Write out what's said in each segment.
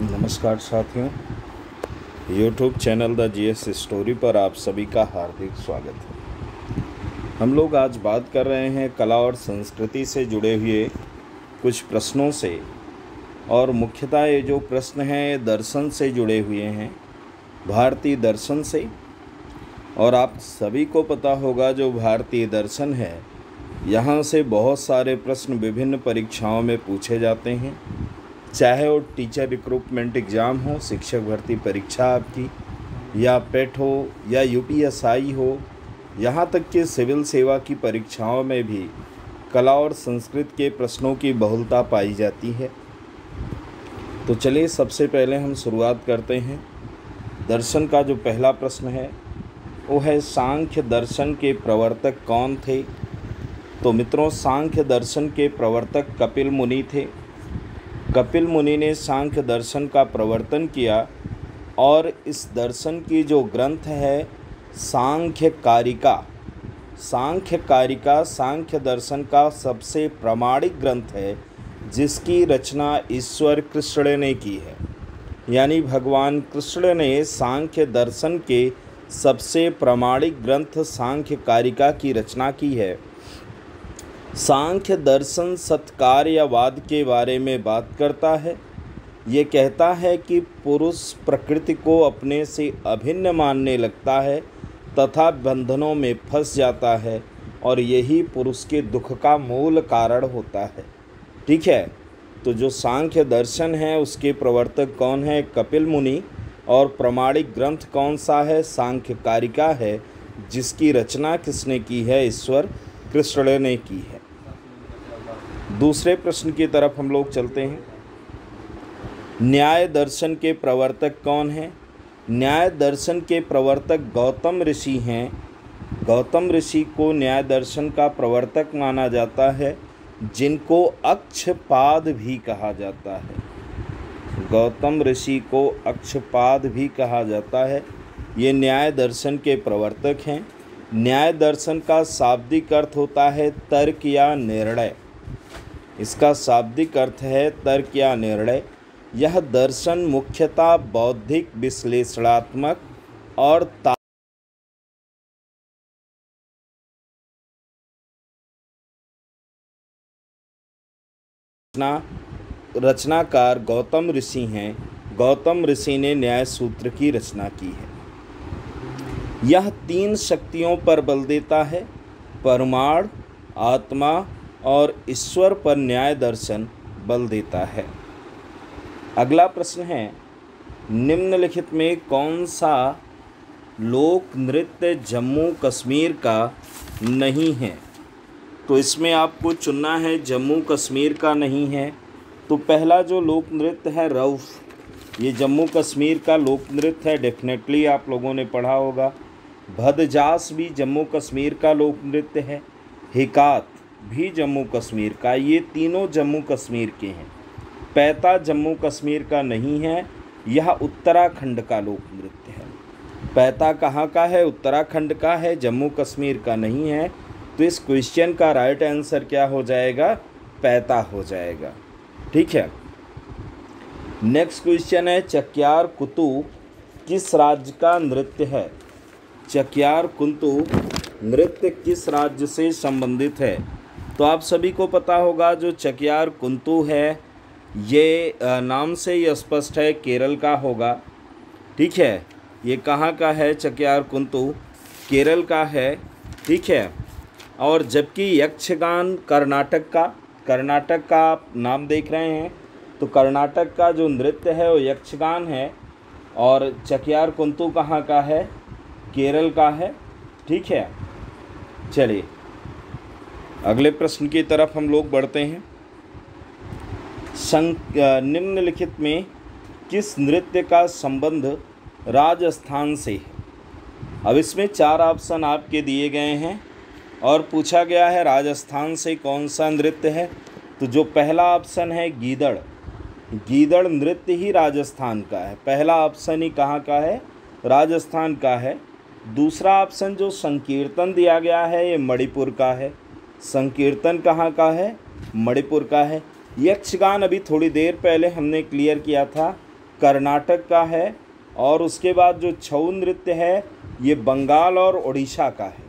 नमस्कार साथियों, YouTube channel the GS story पर आप सभी का हार्दिक स्वागत है। हम लोग आज बात कर रहे हैं कला और संस्कृति से जुड़े हुए कुछ प्रश्नों से, और मुख्यतः ये जो प्रश्न हैं दर्शन से जुड़े हुए हैं, भारतीय दर्शन से। और आप सभी को पता होगा जो भारतीय दर्शन है, यहाँ से बहुत सारे प्रश्न विभिन्न परीक्षाओं में पूछे जाते हैं, चाहे वो टीचर रिक्रूटमेंट एग्ज़ाम हो, शिक्षक भर्ती परीक्षा आपकी, या पेट हो या यूपीएसआई हो, यहाँ तक कि सिविल सेवा की परीक्षाओं में भी कला और संस्कृत के प्रश्नों की बहुलता पाई जाती है। तो चलिए सबसे पहले हम शुरुआत करते हैं। दर्शन का जो पहला प्रश्न है वो है, सांख्य दर्शन के प्रवर्तक कौन थे? तो मित्रों, सांख्य दर्शन के प्रवर्तक कपिल मुनि थे। कपिल मुनि ने सांख्य दर्शन का प्रवर्तन किया, और इस दर्शन की जो ग्रंथ है सांख्य कारिका, सांख्य दर्शन का सबसे प्रामाणिक ग्रंथ है, जिसकी रचना ईश्वर कृष्ण ने की है। यानी भगवान कृष्ण ने सांख्य दर्शन के सबसे प्रामाणिक ग्रंथ सांख्य कारिका की रचना की है। सांख्य दर्शन सत्कार्यवाद के बारे में बात करता है। ये कहता है कि पुरुष प्रकृति को अपने से अभिन्न मानने लगता है तथा बंधनों में फंस जाता है, और यही पुरुष के दुख का मूल कारण होता है। ठीक है, तो जो सांख्य दर्शन है उसके प्रवर्तक कौन है? कपिल मुनि। और प्रामाणिक ग्रंथ कौन सा है? सांख्य कारिका है, जिसकी रचना किसने की है? ईश्वर कृष्ण ने की है। दूसरे प्रश्न की तरफ हम लोग चलते हैं। न्याय दर्शन के प्रवर्तक कौन है? न्याय दर्शन के प्रवर्तक गौतम ऋषि हैं। गौतम ऋषि को न्याय दर्शन का प्रवर्तक माना जाता है, जिनको अक्षपाद भी कहा जाता है। गौतम ऋषि को अक्षपाद भी कहा जाता है। ये न्याय दर्शन के प्रवर्तक हैं। न्याय दर्शन का शाब्दिक अर्थ होता है तर्क या निर्णय। इसका शाब्दिक अर्थ है तर्क या निर्णय। यह दर्शन मुख्यतः बौद्धिक, विश्लेषणात्मक और रचनाकार गौतम ऋषि हैं। गौतम ऋषि ने न्याय सूत्र की रचना की है। यह 3 शक्तियों पर बल देता है: परमाणु, आत्मा और ईश्वर पर न्याय दर्शन बल देता है। अगला प्रश्न है, निम्नलिखित में कौन सा लोक नृत्य जम्मू कश्मीर का नहीं है? तो इसमें आपको चुनना है जम्मू कश्मीर का नहीं है। तो पहला जो लोक नृत्य है रऊफ, ये जम्मू कश्मीर का लोक नृत्य है, डेफिनेटली आप लोगों ने पढ़ा होगा। भदजास भी जम्मू कश्मीर का लोक नृत्य है। हिकात भी जम्मू कश्मीर का, ये तीनों जम्मू कश्मीर के हैं। पैता जम्मू कश्मीर का नहीं है, यह उत्तराखंड का लोक नृत्य है। पैता कहाँ का है? उत्तराखंड का है, जम्मू कश्मीर का नहीं है। तो इस क्वेश्चन का राइट आंसर क्या हो जाएगा? पैता हो जाएगा। ठीक है। नेक्स्ट क्वेश्चन है, चक्यार कुतु किस राज्य का नृत्य है? चक्यार कुंतु नृत्य किस राज्य से संबंधित है? तो आप सभी को पता होगा जो चक्यार कुंतु है, ये नाम से ही स्पष्ट है केरल का होगा। ठीक है, ये कहाँ का है? चक्यार कुंतु केरल का है। ठीक है। और जबकि यक्षगान कर्नाटक का आप नाम देख रहे हैं, तो कर्नाटक का जो नृत्य है वो यक्षगान है, और चक्यार कुंतु कहाँ का है? केरल का है। ठीक है। चलिए अगले प्रश्न की तरफ हम लोग बढ़ते हैं। निम्नलिखित में किस नृत्य का संबंध राजस्थान से है? अब इसमें 4 ऑप्शन आपके दिए गए हैं, और पूछा गया है राजस्थान से कौन सा नृत्य है। तो जो पहला ऑप्शन है गीदड़ नृत्य ही राजस्थान का है। पहला ऑप्शन ही कहाँ का है? राजस्थान का है। दूसरा ऑप्शन जो संकीर्तन दिया गया है, ये मणिपुर का है। संकीर्तन कहाँ का है? मणिपुर का है। यक्षगान अभी थोड़ी देर पहले हमने क्लियर किया था कर्नाटक का है, और उसके बाद जो छऊ नृत्य है ये बंगाल और उड़ीसा का है।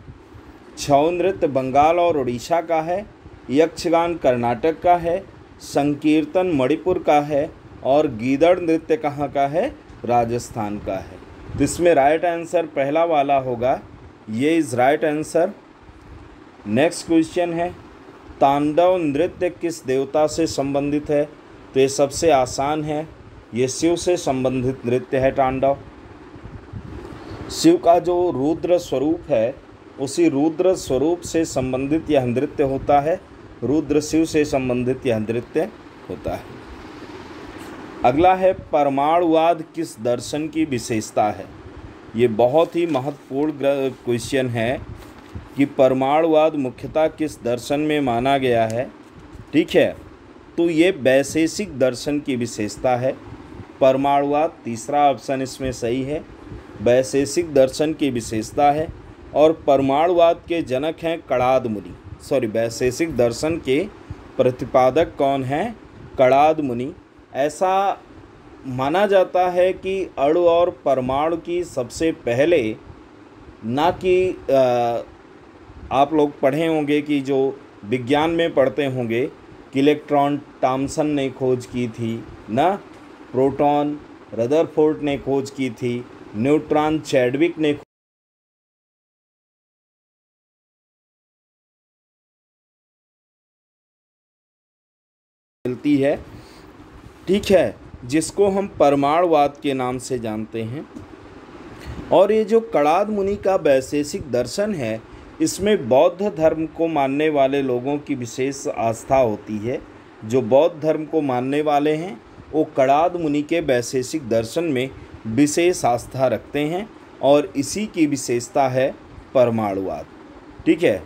छऊ नृत्य बंगाल और उड़ीसा का है, यक्षगान कर्नाटक का है, संकीर्तन मणिपुर का है, और गीदड़ नृत्य कहाँ का है? राजस्थान का है। तो इसमें राइट आंसर पहला वाला होगा, ये is right answer. Next question है, तांडव नृत्य किस देवता से संबंधित है? तो ये सबसे आसान है, ये शिव से संबंधित नृत्य है तांडव। शिव का जो रुद्र स्वरूप है उसी रुद्र स्वरूप से संबंधित यह नृत्य होता है, रुद्र शिव से संबंधित यह नृत्य होता है। अगला है, परमाणुवाद किस दर्शन की विशेषता है? ये बहुत ही महत्वपूर्ण क्वेश्चन है कि परमाणुवाद मुख्यतः किस दर्शन में माना गया है। ठीक है, तो ये वैशेषिक दर्शन की विशेषता है। परमाणुवाद तीसरा ऑप्शन इसमें सही है, वैशेषिक दर्शन की विशेषता है। और परमाणुवाद के जनक हैं कणाद मुनि, वैशेषिक दर्शन के प्रतिपादक कौन हैं? कणाद मुनि। ऐसा माना जाता है कि अणु और परमाणु की सबसे पहले, ना कि आप लोग पढ़े होंगे कि जो विज्ञान में पढ़ते होंगे कि इलेक्ट्रॉन थॉमसन ने खोज की थी ना, प्रोटॉन रदरफोर्ड ने खोज की थी, न्यूट्रॉन चैडविक ने मिलती है। ठीक है, जिसको हम परमाणुवाद के नाम से जानते हैं। और ये जो कणाद मुनि का वैशेषिक दर्शन है, इसमें बौद्ध धर्म को मानने वाले लोगों की विशेष आस्था होती है। जो बौद्ध धर्म को मानने वाले हैं वो कणाद मुनि के वैशेषिक दर्शन में विशेष आस्था रखते हैं, और इसी की विशेषता है परमाणुवाद। ठीक है,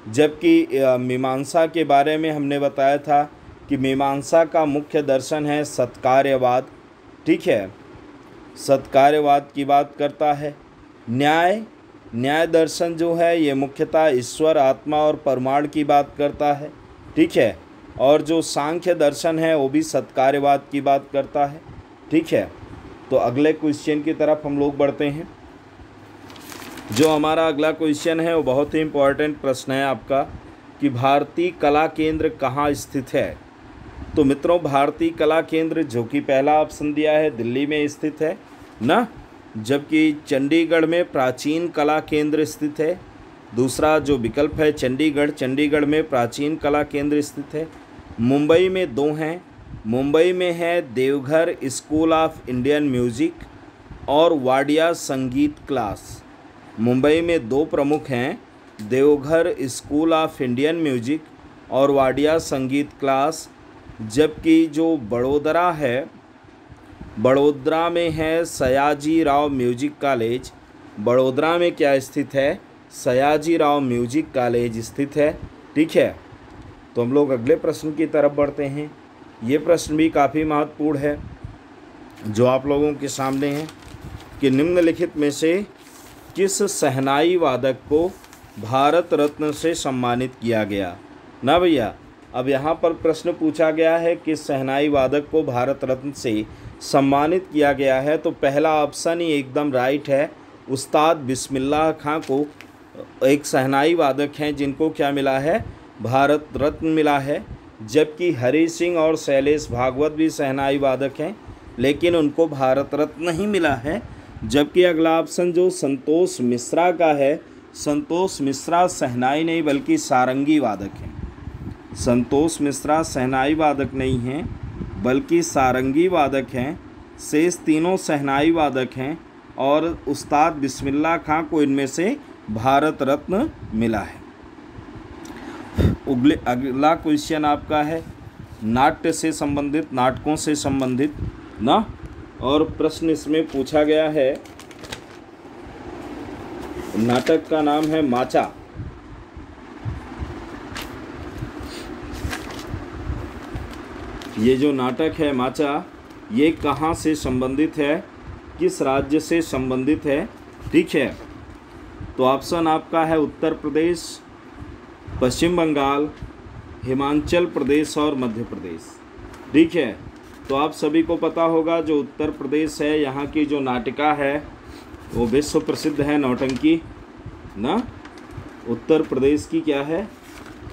जबकि मीमांसा के बारे में हमने बताया था कि मीमांसा का मुख्य दर्शन है सत्कार्यवाद। ठीक है, सत्कार्यवाद की बात करता है। न्याय दर्शन जो है ये मुख्यतः ईश्वर, आत्मा और परमाणु की बात करता है। ठीक है, और जो सांख्य दर्शन है वो भी सत्कार्यवाद की बात करता है। ठीक है, तो अगले क्वेश्चन की तरफ हम लोग बढ़ते हैं। जो हमारा अगला क्वेश्चन है वो बहुत ही इम्पोर्टेंट प्रश्न है आपका कि भारतीय कला केंद्र कहाँ स्थित है? तो मित्रों, भारतीय कला केंद्र, जो कि पहला ऑप्शन दिया है, दिल्ली में स्थित है ना, जबकि चंडीगढ़ में प्राचीन कला केंद्र स्थित है। दूसरा जो विकल्प है चंडीगढ़ में प्राचीन कला केंद्र स्थित है। मुंबई में दो हैं, मुंबई में है Deoghar school of Indian music और वाडिया संगीत क्लास। मुंबई में दो प्रमुख हैं, Deoghar school of Indian music और वाडिया संगीत क्लास। जबकि जो बड़ोदरा है, बड़ोदरा में है सयाजी राव म्यूजिक कॉलेज। बड़ोदरा में क्या स्थित है? सयाजी राव म्यूजिक कॉलेज स्थित है। ठीक है, तो हम लोग अगले प्रश्न की तरफ बढ़ते हैं। ये प्रश्न भी काफ़ी महत्वपूर्ण है जो आप लोगों के सामने है कि निम्नलिखित में से किस शहनाई वादक को भारत रत्न से सम्मानित किया गया? ना भैया, अब यहाँ पर प्रश्न पूछा गया है कि शहनाई वादक को भारत रत्न से सम्मानित किया गया है, तो पहला ऑप्शन ही एकदम राइट है। उस्ताद बिस्मिल्लाह खां को एक शहनाई वादक हैं जिनको क्या मिला है? भारत रत्न मिला है। जबकि हरि सिंह और शैलेश भागवत भी शहनाई वादक हैं, लेकिन उनको भारत रत्न नहीं मिला है। जबकि अगला ऑप्शन जो संतोष मिश्रा का है, संतोष मिश्रा शहनाई नहीं बल्कि सारंगी वादक हैं। संतोष मिश्रा शहनाई वादक नहीं हैं बल्कि सारंगी वादक हैं। शेष तीनों शहनाई वादक हैं और उस्ताद बिस्मिल्लाह खां को इनमें से भारत रत्न मिला है। अगला क्वेश्चन आपका है नाट्य से संबंधित, नाटकों से संबंधित ना, और प्रश्न इसमें पूछा गया है, नाटक का नाम है माचा। ये जो नाटक है माचा, ये कहाँ से संबंधित है, किस राज्य से संबंधित है? ठीक है, तो ऑप्शन आपका है उत्तर प्रदेश, पश्चिम बंगाल, हिमाचल प्रदेश और मध्य प्रदेश। ठीक है, तो आप सभी को पता होगा जो उत्तर प्रदेश है, यहाँ की जो नाटिका है वो विश्व प्रसिद्ध है नौटंकी ना। उत्तर प्रदेश की क्या है,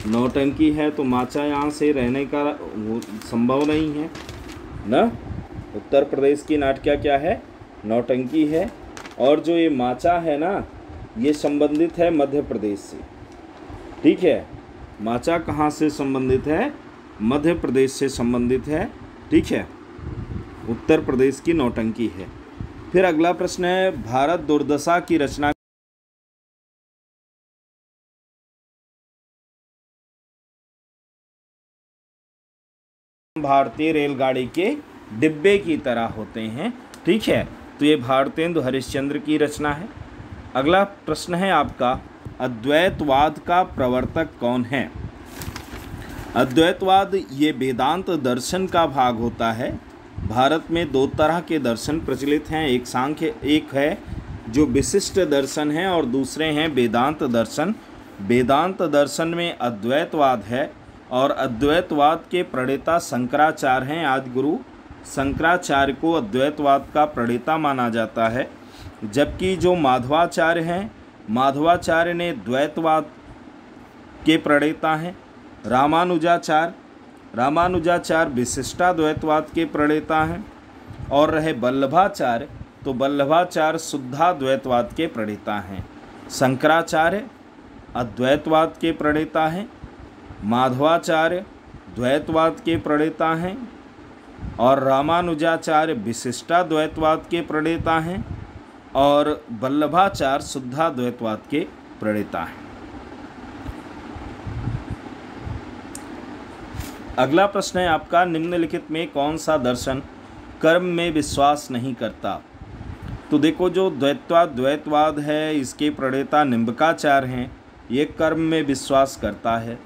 नौटंकी है। तो माचा यहाँ से रहने का वो संभव नहीं है ना। उत्तर प्रदेश की नाटिका क्या है, नौटंकी है। और जो ये माचा है ना, ये संबंधित है मध्य प्रदेश से। ठीक है, माचा कहाँ से संबंधित है, मध्य प्रदेश से संबंधित है। ठीक है, उत्तर प्रदेश की नौटंकी है। फिर अगला प्रश्न है, भारत दुर्दशा की रचना भारतीय रेलगाड़ी के डिब्बे की तरह होते हैं। ठीक है, तो ये भारतेंदु हरिश्चंद्र की रचना है। अगला प्रश्न है आपका, अद्वैतवाद का प्रवर्तक कौन है। अद्वैतवाद ये वेदांत दर्शन का भाग होता है। भारत में दो तरह के दर्शन प्रचलित हैं, एक सांख्य, एक है जो विशिष्ट दर्शन है और दूसरे हैं वेदांत दर्शन। वेदांत दर्शन में अद्वैतवाद है और अद्वैतवाद के प्रणेता शंकराचार्य हैं। आदि गुरु शंकराचार्य को अद्वैतवाद का प्रणेता माना जाता है। जबकि जो माधवाचार्य हैं, माधवाचार्य ने द्वैतवाद के प्रणेता हैं। रामानुजाचार्य विशिष्टाद्वैतवाद के प्रणेता हैं। और रहे वल्लभाचार्य, तो वल्लभाचार्य शुद्धाद्वैतवाद के प्रणेता हैं। शंकराचार्य अद्वैतवाद के प्रणेता हैं, माधवाचार्य द्वैतवाद के प्रणेता हैं और रामानुजाचार्य विशिष्टाद्वैतवाद के प्रणेता हैं और वल्लभाचार्य शुद्धाद्वैतवाद के प्रणेता हैं। अगला प्रश्न है आपका, निम्नलिखित में कौन सा दर्शन कर्म में विश्वास नहीं करता। तो देखो, जो द्वैतवाद है इसके प्रणेता निम्बकाचार्य हैं, ये कर्म में विश्वास करता है।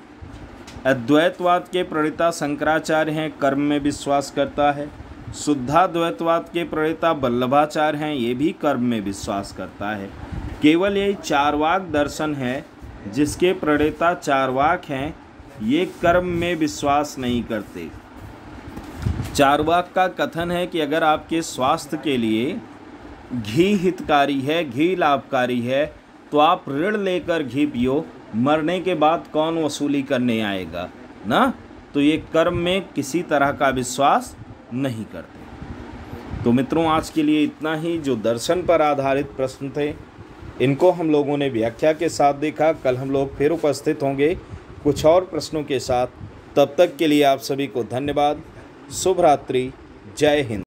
अद्वैतवाद के प्रणेता शंकराचार्य हैं, कर्म में विश्वास करता है। शुद्धाद्वैतवाद के प्रणेता वल्लभाचार्य हैं, ये भी कर्म में विश्वास करता है। केवल यही चारवाक दर्शन है जिसके प्रणेता चारवाक हैं, ये कर्म में विश्वास नहीं करते। चारवाक का कथन है कि अगर आपके स्वास्थ्य के लिए घी हितकारी है, घी लाभकारी है, तो आप ऋण लेकर घी पियो, मरने के बाद कौन वसूली करने आएगा ना। तो ये कर्म में किसी तरह का विश्वास नहीं करते। तो मित्रों, आज के लिए इतना ही। जो दर्शन पर आधारित प्रश्न थे, इनको हम लोगों ने व्याख्या के साथ देखा। कल हम लोग फिर उपस्थित होंगे कुछ और प्रश्नों के साथ। तब तक के लिए आप सभी को धन्यवाद। शुभ रात्रि, जय हिंद।